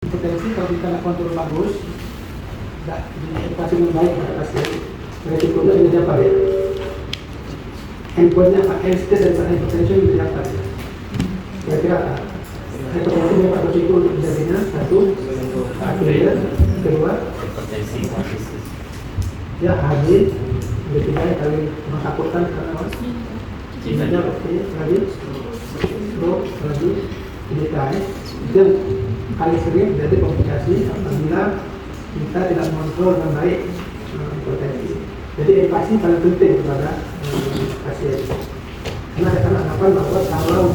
Potensi kalau kita nak kontrol bagus, tidak edukasi yang baik pada pasien, resikonya ini dapat ya. Handphonenya Pak LST dan hipertensi itu dapat ya. Kira-kira hipertensi dapat resiko untuk terjadinya satu, akhirnya kedua, ya haji, ketiga kali menakutkan karena cinanya lagi, stroke lagi, ini itu kali sering jadi komplikasi apabila kita tidak mengontrol dengan baik hipertensi. Jadi edukasi paling penting kepada pasien. Karena ada anggapan bahwa kalau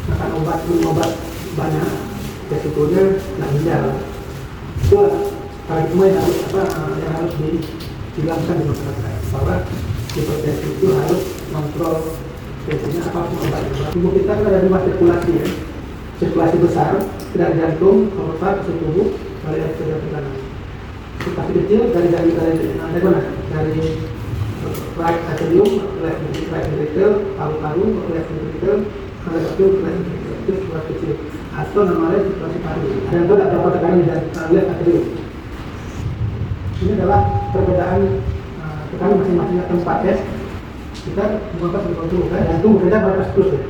makan obat banyak, resikonya tidak meninggal. Itu paradigma yang harus dihilangkan di masyarakat. Bahwa hipertensi itu harus kontrol tensinya apapun obatnya. Tubuh kita kan ada 5 sirkulasi ya. Sirkulasi besar dari jantung, otot, ke tubuh, dari tekanan. Sirkulasi kecil dari right atrium, left ventricle, paru-paru, left ventricle, left ventricle, itu sirkulasi kecil. Atau namanya sirkulasi paru. Dan itu ada berapa tekanan di left atrium. Ini adalah perbedaan tekanan masing-masing tempat ya. Kita bukan berkontrol kan, jantung bekerja berapa siklus ya.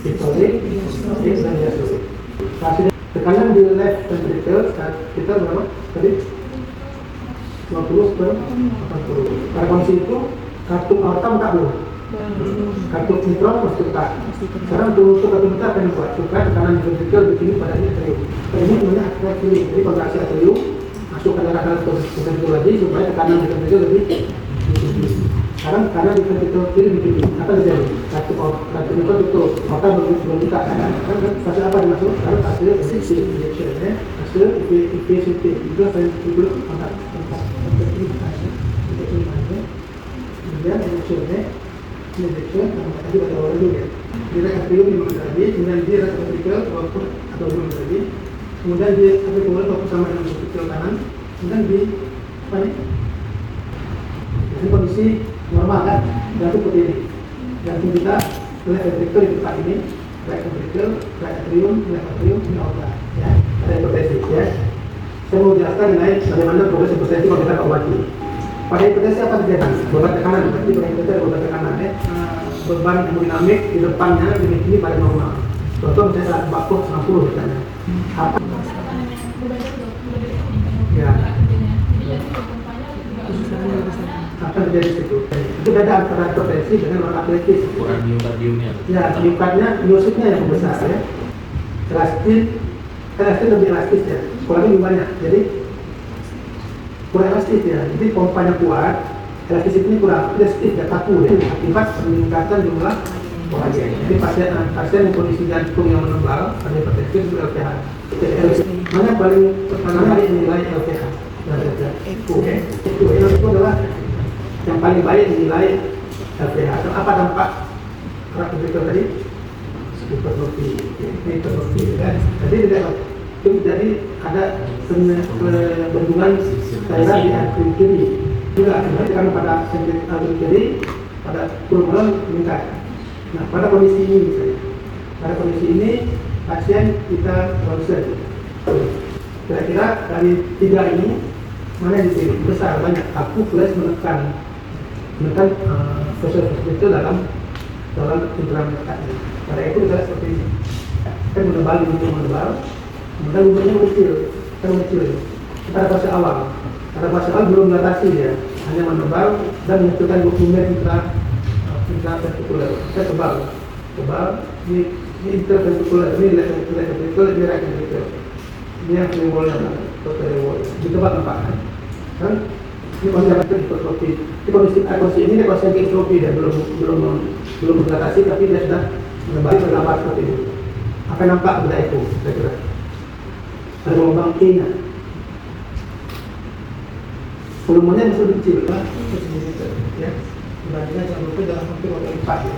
Distolik, dan diastolik. Tekanan di left ventricle kita berapa? Tadi 50 per 80. Pada kondisi itu kartu aorta buka belum? Kartu mitral masih buka. Sekarang untuk kartu mitral akan dibuat. Buka tekanan di ventricle di sini pada ini atrium. Ini namanya atrial filling. Jadi kontraksi atrium masuk ke darah ke ventricle lagi supaya tekanan di ventricle lebih tinggi. Sekarang karena di ventricle kiri begini, apa terjadi? Kartu mitral tutup, maka belum buka. Kan fase apa dimasuk? Sekarang fase injection ya. Fase IVCT itu ventricle kontak. Kemudian injection tadi pada awal dulu ya. Dia atrium 5 derajat, kemudian dia ventricle walaupun atau 5 derajat, kemudian dia kemudian fokus sama dengan ventricle kanan, kemudian di apa nih? Ini kondisi normal kan? Jantung seperti ini. Jantung kita left ventricle di tempat ini, right ventricle, right atrium, left atrium, ini aorta ya. Ada hipertensi ya. Saya mau jelaskan mengenai bagaimana progres hipertensi kalau kita obati. Pada hipertensi apa terjadi? Beban tekanan, berarti pada hipertensi ada beban tekanan ya. Beban hemodinamik di depannya ini pada normal. Contoh misalnya baku 90 misalnya. Apa? Ya. Akan terjadi situ. Itu beda antara hipertensi dengan non atletis. Kurang miokardionya. Ya, miokardnya, miositnya yang besar ya. Elastis lebih elastis ya. Kurangnya lebih banyak. Jadi kurang elastis ya. Jadi pompanya kuat, elastisitinya kurang, elastis ya, kaku ya. Akibat peningkatan jumlah kolagen. Jadi pasien yang kondisi jantung yang menebal, ada hipertensi itu LPH. Mana paling pertama kali nilai LPH? Itu adalah yang paling baik nilai LPH. Apa dampak kerak ventricle tadi? Hipertrofi kan? Jadi ada bendungan cairan di atrium kiri. Juga akibatkan pada atrium kiri pada pulmoner meningkat. Nah, pada kondisi ini misalnya, pada kondisi ini pasien kita ronsen. Kira-kira dari 3 ini mana yang dipilih? Besar, banyak. Aku plus menekan proses itu dalam intrametaknya. Pada itu kita seperti ini. Kan menebal, kemudian lumurnya kecil. Pada fase awal. Pada fase awal belum dilatasi ya, hanya menebal dan menentukan lumer intraventrikuler. Kita tebal. Ini interventrikuler, ini ventrikuler, ini right ventricle. Ini yang simbolnya ditebak nampak kan? Ini kondisi hipertrofi. Ini kondisi ini kondisi hipertrofi dia belum dilatasi tapi dia sudah menebal terlambat seperti ini. Apa nampak benda itu? Saya kira ada gelombang T-nya. Volumenya masih kecil lah, ya. Dibandingkan yang berbeda dalam hampir 4 ya.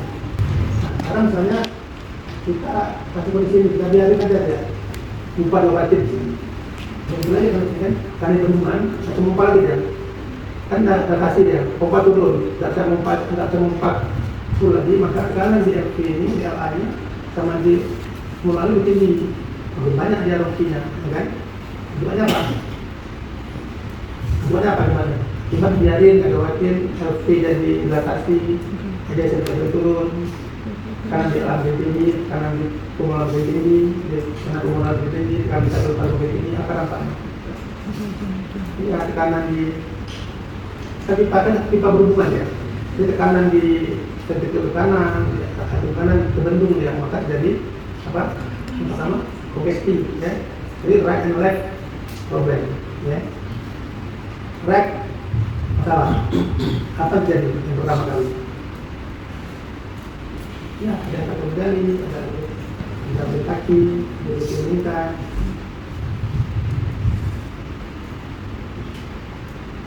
Nah, sekarang misalnya kita kasih kondisi ini, kita biarin aja ya. 4 lokatif. Yang sebenarnya kan karena bendungan, atau mempa lagi ya. Kan dah kasih dia, pompa turun, tidak mempa full lagi, maka sekarang di LP ini, di LA nya sama di mulai lebih tinggi. makin banyak dia longsinya, kan? Tujuannya apa? Tujuannya apa gimana? Cuma biarin, agak khawatir, LV jadi dilatasi, aja sampai turun, kanan di alam tinggi, kanan di punggung tinggi, kanan punggung tinggi, kanan di satu paru tinggi, apa? Ya, tekanan di tapi pipa berhubungan ya. Jadi tekanan di ke kanan, ke kanan terbendung ya, maka jadi apa? Sama congestive ya. Jadi right and left problem ya. Right masalah. Apa jadi yang pertama kali? Ya, ada yang terkendali, ada kaki, ada meningkat.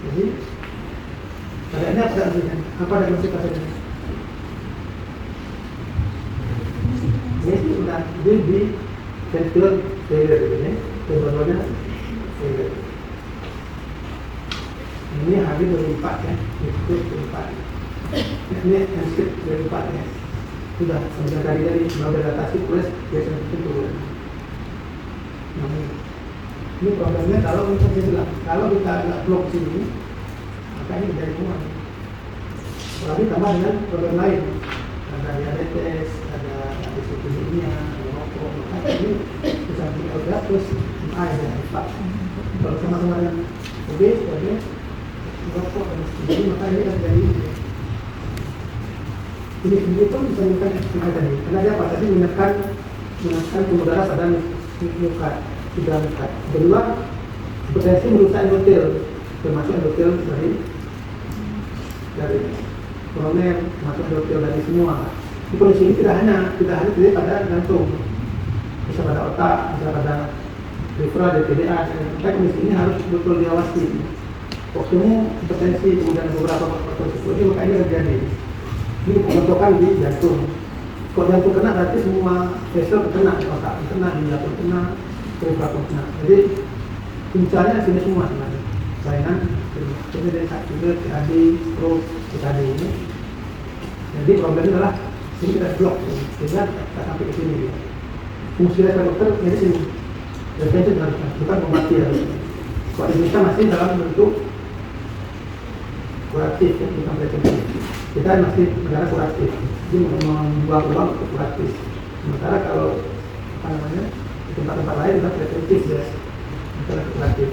Jadi pada ini apa artinya? Apa ada konsekuensinya? Ini sudah di ventricular failure ini, contohnya failure. Ini habis berlipat ya, itu berlipat. Iniensip berlipat ya. Sudah sebentar dari beradaptasi plus biasanya itu turun. Nah, ini problemnya kalau kita bilang kalau kita nggak blok sini, maka ini menjadi kuman. Tapi tambah dengan problem lain, ada diabetes, ada dislipidemia, ada rokok, maka ini bisa diudah terus ada empat. Kalau sama-sama dengan obes, rokok dan sebagainya, maka ini akan jadi ini sendiri pun bisa menekan efektivitas tadi. Karena dia apa? Tadi menekan pembuluh darah pada nukleat, tidak nukleat. Kedua, hipertensi merusak endotel, termasuk endotel dari koroner, termasuk endotel dari semua. Hipertensi ini tidak hanya terjadi pada jantung, bisa pada otak, bisa pada peripheral, TDA. Maka kondisi ini harus betul diawasi. Waktunya hipertensi kemudian beberapa faktor seperti maka ini terjadi. Ini pembentukan di jantung. Kalau jantung kena berarti semua vessel kena, otak kena, di jantung kena, peripheral kena. Jadi puncaknya sini semua sebenarnya. Kelainan, jadi dari sakit, TAD, stroke, TAD ini. Jadi problemnya adalah ini kita blok, sehingga tak sampai ke sini. Fungsi dari dokter ini sini. Dan itu bukan mengobati ya. Kalau di Indonesia masih dalam bentuk kuratif, ya, bukan preventif. Kita masih negara kuratif, jadi membuang uang untuk kuratif. Sementara kalau apa namanya di tempat-tempat lain kita preventif ya, kita kuratif.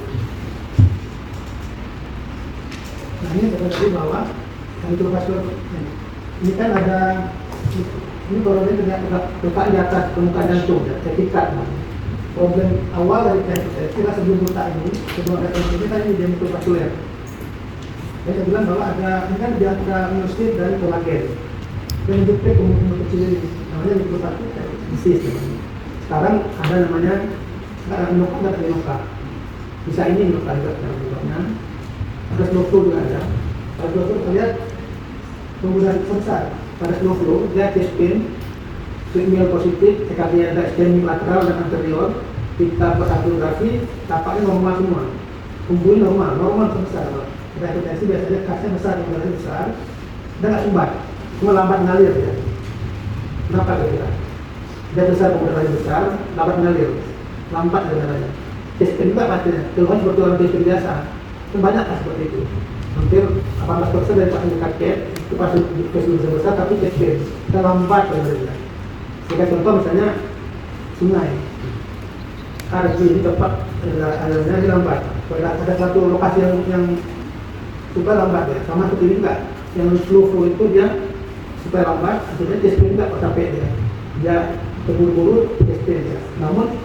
Nah ini saya tadi bahwa kardiovaskular ini kan ada ini problemnya letak di atas permukaan jantung, ya, etikat. Problem awal dari kita sebelum letak ini, sebelum ada ini kan ini dia kardiovaskular. Saya bilang bahwa ada ini kan di antara myosin dan kolagen. Dan menjepit umur kecil ini namanya mikropartikel disease. Sekarang ada namanya inoka dan inoka. Bisa ini inoka juga namanya. Ada slow flow juga ada. Pada slow flow kita lihat penggunaan besar. Pada slow flow dia chest pain, signal positif, EKG ada extending lateral dan anterior. Kita berangiografi, tapaknya normal semua. Pembuluh normal sebesar. Kita hipertensi biasanya kasnya besar, darahnya besar, dan nggak sumbat, cuma lambat mengalir ya. Kenapa kira-kira? Dia besar, darahnya besar, lambat mengalir, lambat darahnya. Chest pain juga pastinya, keluhan seperti orang biasa, banyak seperti itu. Hampir 18% dari pasien kaget itu pasti besar, tapi chest pain, kita lambat darahnya. Sebagai contoh misalnya sungai, RG ini cepat, airnya lambat. Kalau ada satu lokasi yang supaya lambat ya, sama seperti ini enggak. Yang slow flow itu dia supaya lambat, akhirnya chest pain enggak sampai dia terburu-buru chest pain dia. Namun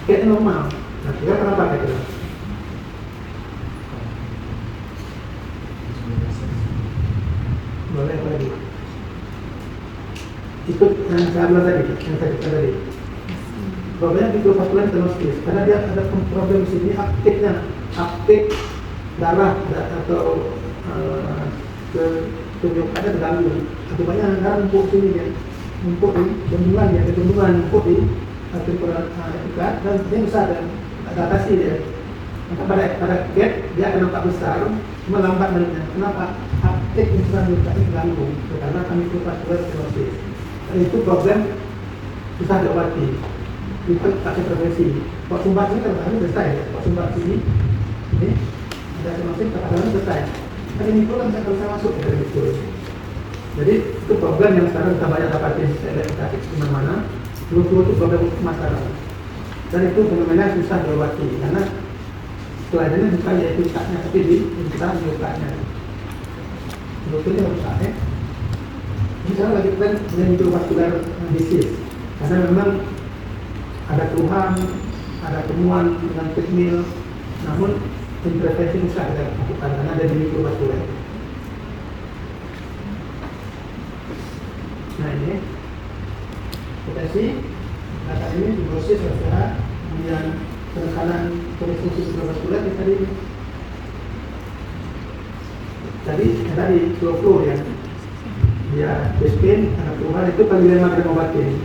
kayak normal. Nah, kira kenapa kayak gitu? Boleh lagi. Ikut yang saya bilang tadi, yang saya katakan tadi. Problemnya mikrovaskular stenosis, karena dia ada problem di sini uptake darah atau ke tubuh ada terganggu. Akibatnya darah numpuk sini dia, numpuk di bendungan dia, numpuk di arterial etikat dan dia besar dan ada atasi dia. Maka pada gap dia akan nampak besar, cuma lambat naiknya. Kenapa? Uptake insulin terganggu karena mikrovaskular stenosis. Dan itu problem susah diobati. kita tak intervensi. Kalau sumbat ini terkadang selesai ya. Kalau sumbat sini ini ada termasuk terkadang selesai. Kan ini pun kan bisa masuk ke dalam itu. Jadi itu problem yang sekarang kita banyak dapatin di mana-mana. Dulu itu problem masalah. Dan itu fenomena susah diobati karena pelajarannya bukan yaitu rusaknya, tapi di kita rusaknya. Sebetulnya rusaknya. Misalnya lagi tren dengan intravaskular disease, karena memang ada keluhan, ada temuan dengan treadmill, namun intervensi susah kita lakukan karena ada di intravaskular. Nah ini potensi data ini diproses secara kemudian penekanan fungsi intravaskular tadi flow ya. Ya, spin, ada keluhan itu panggilan makan obatin.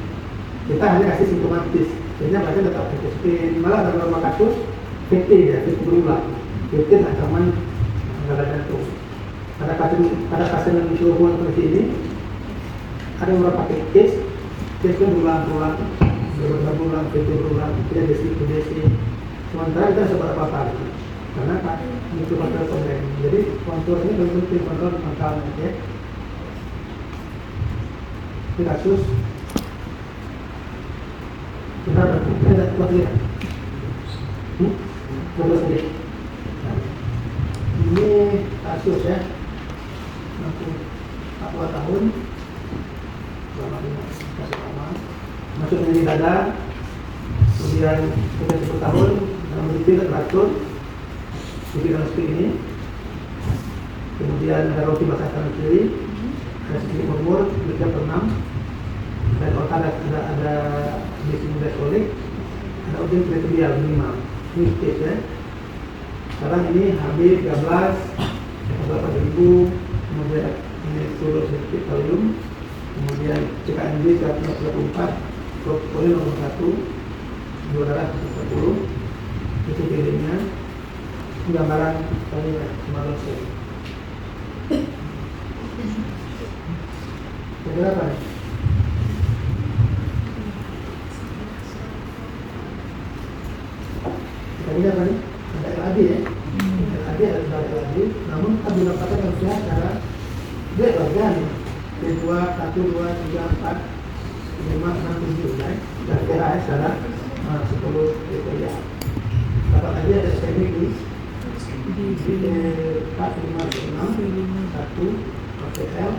Kita hanya kasih simptomatis. Jadinya pasien tetap pakai spin. Malah dalam beberapa kasus, PT ya, PT berulang. PT ancaman gagal jantung. Pada pasien yang hubungan seperti ini, ada beberapa case kan berulang-ulang, PT berulang, tidak desi. Sementara kita bisa berapa kali. Karena itu kontrol problem. Jadi kontrol ini belum penting kontrol mentalnya ya. Ini kasus kita ada buat lihat berapa sedikit. Ini kasus ya 40 tahun kasus lama masuk dari dada, kemudian sudah 10 tahun dalam berhenti teratur di dalam seperti ini, kemudian ada roti basah kanan kiri, ada sedikit umur 3/6 dan otak ada disimulasi ada ujian kriteria minimal ini case ya. Sekarang ini HB 13 beberapa ribu, kemudian ini turun sedikit kalium, kemudian CKMB 134, protokol nomor 1 2 darah 40 itu pilihnya gambaran tadi ya Malaysia. Berapa nih? Tadi apa nih? Ada LAD ya? LAD ada LAD, namun kita mendapatkan harusnya secara dia bagian 2, 1, 2, 3, 4, 5, 6, 7 dan THS secara 10 kriteria. Dapat lagi ada teknik di 4, 5, 6, 1, OTL,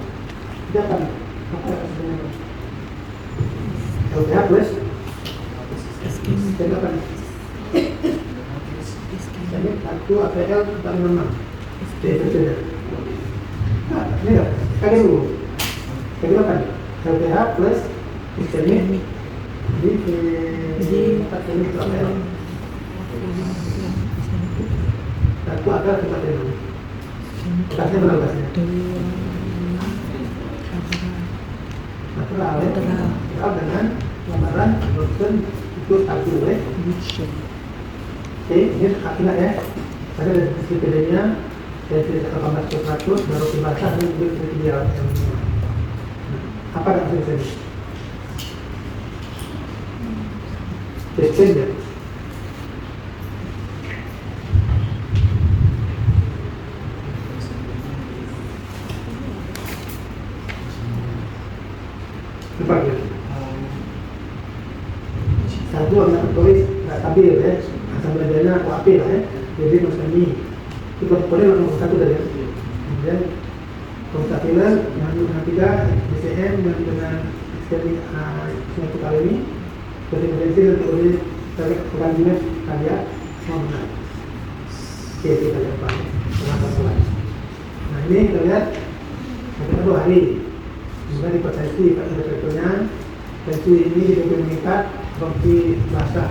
dapat apa sebenarnya? LPH plus apa nih? Ini 1 APL 456 DFC-nya. Nah, ini enggak? Kali dulu. Kali apa nih? LPH plus iskemik di 4 ini itu APL. 1 APL 456. Kasnya berapa kasnya? Natural dengan lamaran Johnson itu 1 ya. Oke, ini akhirnya ya. Ada deskripsi PD-nya dari 18%, baru dibahas dan dia apa yang bisa ini? Deskripsi ya. Cepat ya. Satu anak tulis nggak stabil ya. Asam belajarnya OAP lah ya, jadi macam ini itu protokolnya nomor 1 dari kemudian konstabilan yang nomor 3 DCM yang dengan iskemik suatu kali ini potensi dan teori terkandungan karya semua benar. Oke, kita depan kenapa selain nah ini kita lihat kita 2 hari kemudian hipertensi pada direkturnya tensi ini juga meningkat seperti basah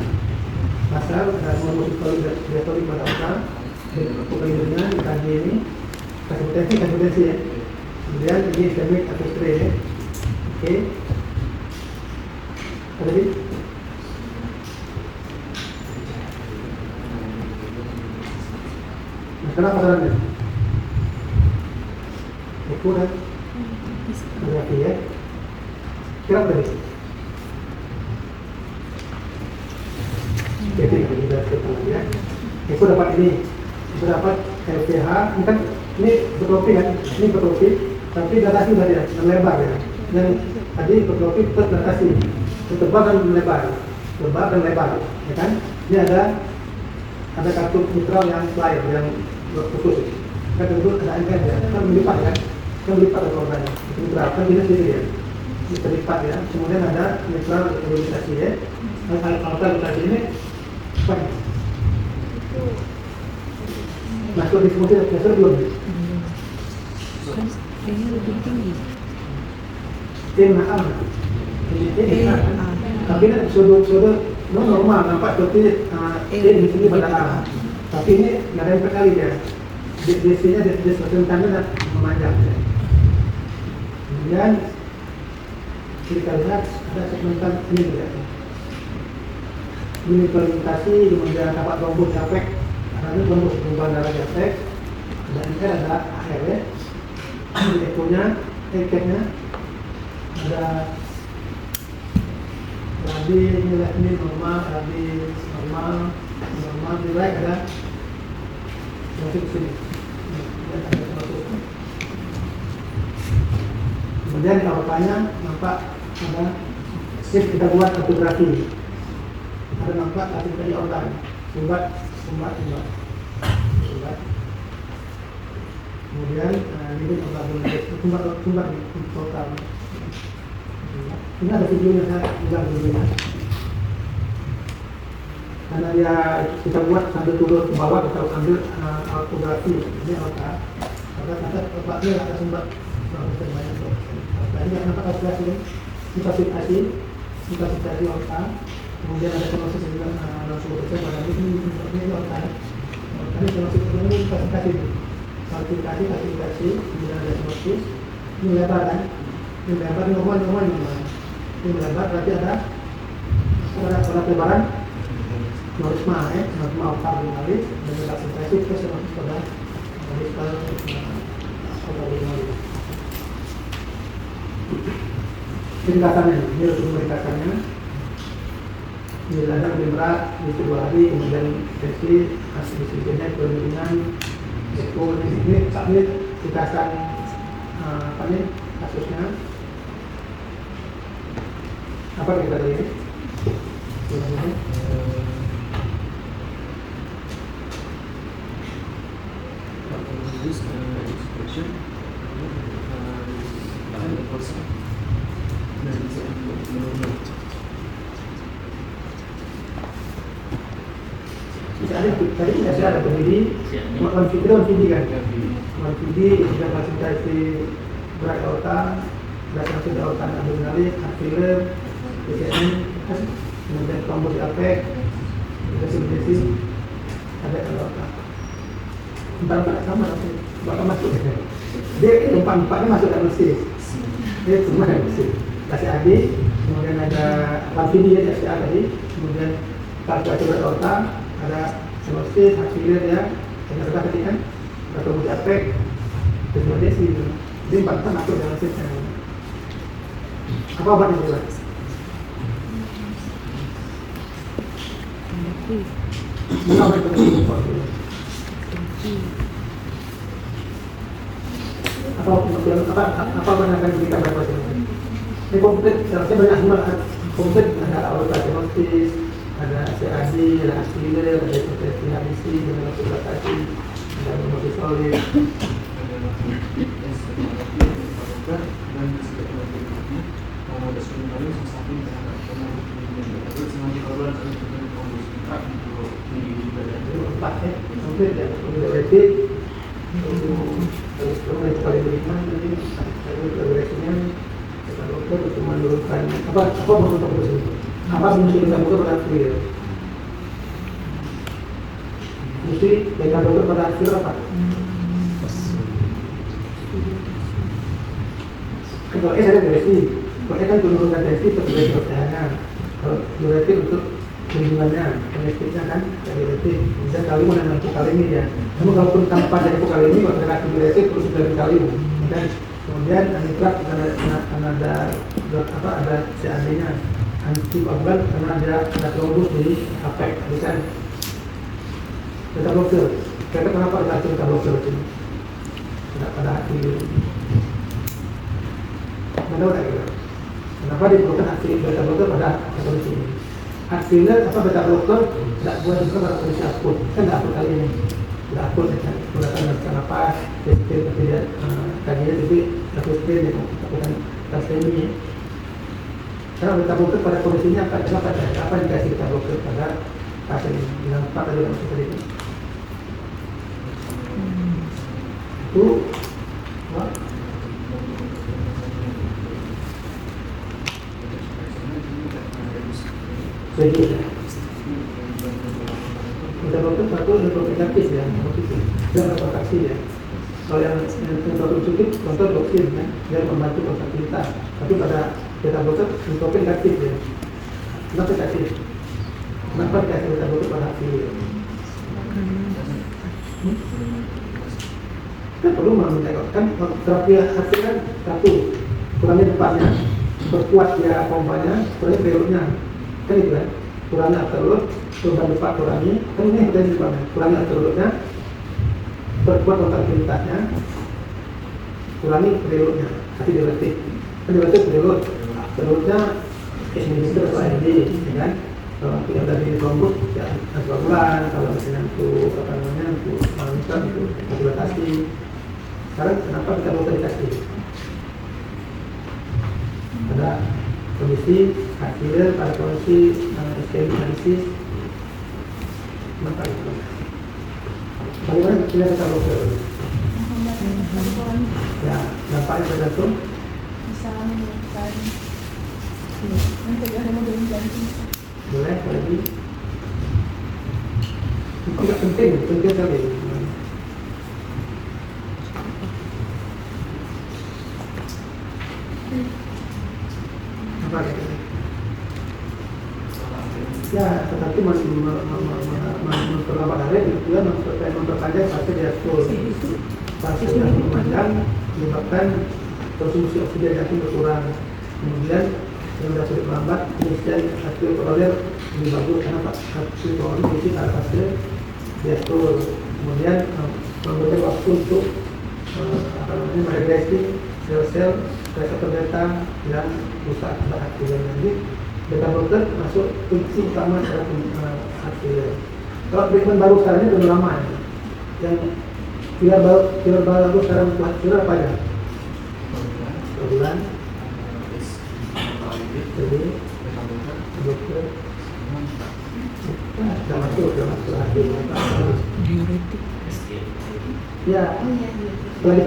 pasal dan monosikoli pada otak dengan dikaji ini konsistensi ya. Kemudian ini iskemik atau spray ya. Oke. Ada lagi? Nah, kenapa sarannya? Eku dan fotografi ya. Kira tadi? jadi kita ya. Itu dapat ini, itu dapat LPH, ini kan ini bertopi kan, ini bertopi, tapi dilatasi tadi ya, lebar ya. Dan tadi bertopi plus dilatasi, tebal dan lebar, tebal dan lebar, ya kan? Ini ada kartu mitral yang lain yang putus. Kan tentu ada angka ya, kan melipat kan, ada mitral kan jenis gitu ya. Terlipat ya, kemudian ada mitral rehabilitasi ya. Kalau rehabilitasi ini apa ya? Masuk di fungsi dasar belum? Ini lebih tinggi. Mahal. Tapi ini sudut normal nampak seperti di sini pada A. Tapi ini nggak ada yang berkali ya. Di sini di sebenarnya memanjang ya. Kemudian kita lihat ada segmentan ini ya. Ini perintasi kemudian dapat tombol capek, ada tombol perubahan darah capek, dan ini ada akhir ya. Ekonya, ekeknya ada nilai ini normal, nilai ada masuk ke sini. Kemudian di aortanya nampak ada shift kita buat kartografi. Ada nampak tadi dari aorta, sumbat. Kemudian ini sumbat total. Ini ada videonya, saya ulang videonya. Karena dia kita buat sambil turun ke bawah, kita ambil kartografi. Ini aorta. Kata obatnya ada sumbat. Ini nampak kartografi ini. Kapasitas aorta. Kemudian ada termasuk juga langsung bekerja pada ini aorta. Ini termasuk ini klasifikasi, kemudian ada termasuk ini lebar kan. Ini lebar normal. Ini lebar berarti ada lebaran normal ya, normal kardinalis dan klasifikasi terus termasuk pada ringkasannya, ini untuk ringkasannya. Bila ada lebih berat di sebuah hari, kemudian sesi asli-aslinya perlindungan ekor ini saat kita akan kasusnya apa kita tadi ini? Tadi tidak ada pendiri, konfidi kan? Konfidi juga klasifikasi berat aorta, berat masuk aorta abdominalis, arterial, BCM, kemudian trombos apek, sinusitis, ada aorta. Empat sama nanti, bakal masuk. Dia empat-empatnya masuk dalam mesin. Dia semua dalam mesin. Kasih AD, kemudian ada konfidi ya, kasih A tadi, kemudian klasifikasi berat aorta, ada sinusitis, arterial ya, yang kita tadi kan, trombos apek, kemudian dia empat masuk dalam mesin. Apa obatnya juga? Apa yang akan diberikan pada pasien? Ini komplit, seharusnya banyak banget. Komplit ada aortatitis, ada CAD, ada aspiler, ada hipertensi HBC, ada hipertensi, ada hemoglobin. Komplit ya, berarti untuk paling beriman jadi progresinya dokter untuk menurunkan apa bentuk ini? Apa fungsi kita butuh pada akhir? Fungsi kita dokter pada akhir apa? Kalau ada durasi, kalau kan menurunkan tensi untuk durasi pertahanan, kalau durasi untuk perlindungannya, penyakitnya kan dari durasi. Bisa kali mana kali ini ya. Namun kalaupun tanpa dari kali ini, kalau terkait durasi terus dari kali dan kemudian anitrak karena ada CAD-nya anticoagulan karena ada trombus di apek, bukan beta blocker. Kira kenapa ada beta blocker itu? Tidak pada hati. Benar tak kira? Kenapa diperlukan aksi beta blocker pada kondisi ini? Aksinya apa beta blocker tidak buat juga pada kondisi akut. Kan tidak akut kali ini. Tidak akut kan? Menggunakan nafas, tidak kajian jadi akut yang melakukan tasemi. Karena beta blocker pada kondisinya apa dikasih beta blocker pada pasien yang 4 tadi yang masuk tadi itu jadi beta blocker satu negatif ya, positif dan refraksi ya. Kalau yang positif contoh doksin ya, dia membantu kontaktivitas. Tapi pada beta blocker itu negatif ya. Kenapa negatif? Kenapa dikasih beta blocker pada hati? Kan perlu menegakkan kan terapi hati kan satu kurangnya depannya, perkuat ya pompanya, kurangi periodnya, kan itu kan? Kurangi arteriolog, coba depan kurangi, kan ini kita di depannya, kurangi arteriolognya, perkuat kontaktivitasnya, kurangi periodnya, hati diuretik, kan diuretik periodnya inhibitor atau ARB, ya kan? Kalau tidak dari trombus ya anticoagulan, kalau misalnya untuk apa namanya untuk mengikat itu dilatasi. Sekarang kenapa kita mau dikasih? Pada kondisi hasil, pada kondisi iskemik analisis, maka itu. Bagaimana kita blocker? Ya, dampaknya tergantung. Bisa menyebabkan mencegah hemodinamik jantung. Boleh lagi. Itu tidak penting sekali. Apa itu? Ya, tetapi memperlambat darah juga memperpanjang fase diastol. Fase diastol panjang menyebabkan konsumsi oksigen jantung berkurang. Kemudian yang sudah sulit melambat, kemudian hasil koroner lebih bagus karena hasil koroner isi pada fase diastol. Kemudian memberikan waktu untuk meregresi sel-sel reseptor beta yang rusak pada hasil. Jadi beta blocker masuk fungsi utama dalam hasil. Kalau treatment baru sekarang ini belum lama ya. Yang filler baru sekarang filler apa ya? Bulan. Jadi blocker. Sudah masuk hasil. Diuretik. Ya. Lagi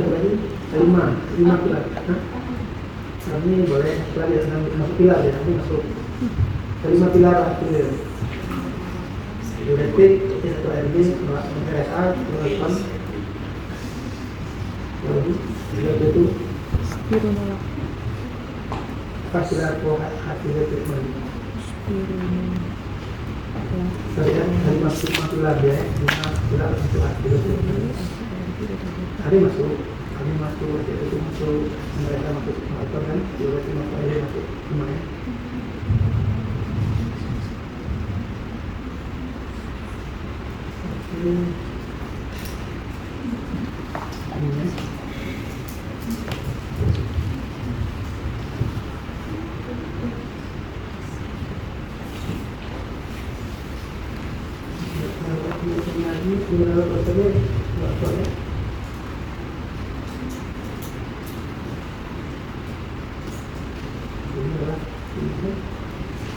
5 pilar. Ini boleh lagi masuk pilar ya, nanti masuk 5 pilar hasil. Diuretik, satu ARB, RSA, respon. Lagi, itu Spironolak. pilar hasil treatment. Spironolak. Tadi masuk 5 pilar ya, 5 pilar untuk hasil treatment. Tadi masuk itu masuk mereka masuk motor kan, diuretik masuk ARB masuk semuanya.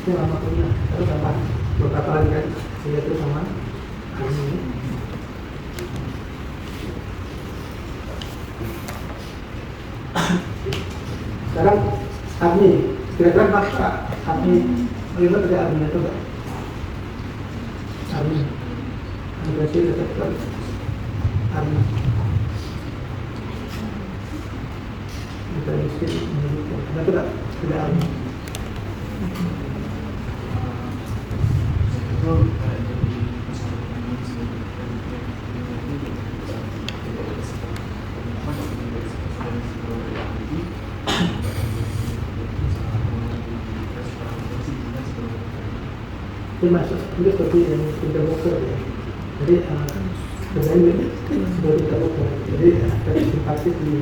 Itu lama punya, terus tambah beberapa lagi kan, sehingga itu sama ini. Sekarang Agni, kira-kira apa Agni? Bagaimana tadi Agni itu enggak? Agni, agresi reseptor Agni. Kita isi menyebutkan, kenapa tidak Agni? termasuk juga seperti yang pindah broker ya. Jadi sebenarnya sudah pindah broker. Jadi tadi simpatis di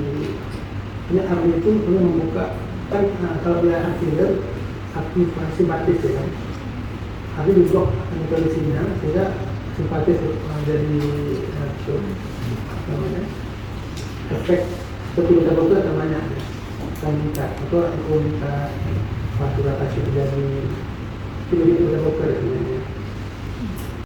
ini arti itu perlu membuka kan kalau dia dealer aktivasi simpatis ya kan. Tapi di blok kondisinya sehingga simpatis jadi namanya efek seperti pindah broker namanya kan minta atau aku minta fakturasi dari pindah broker.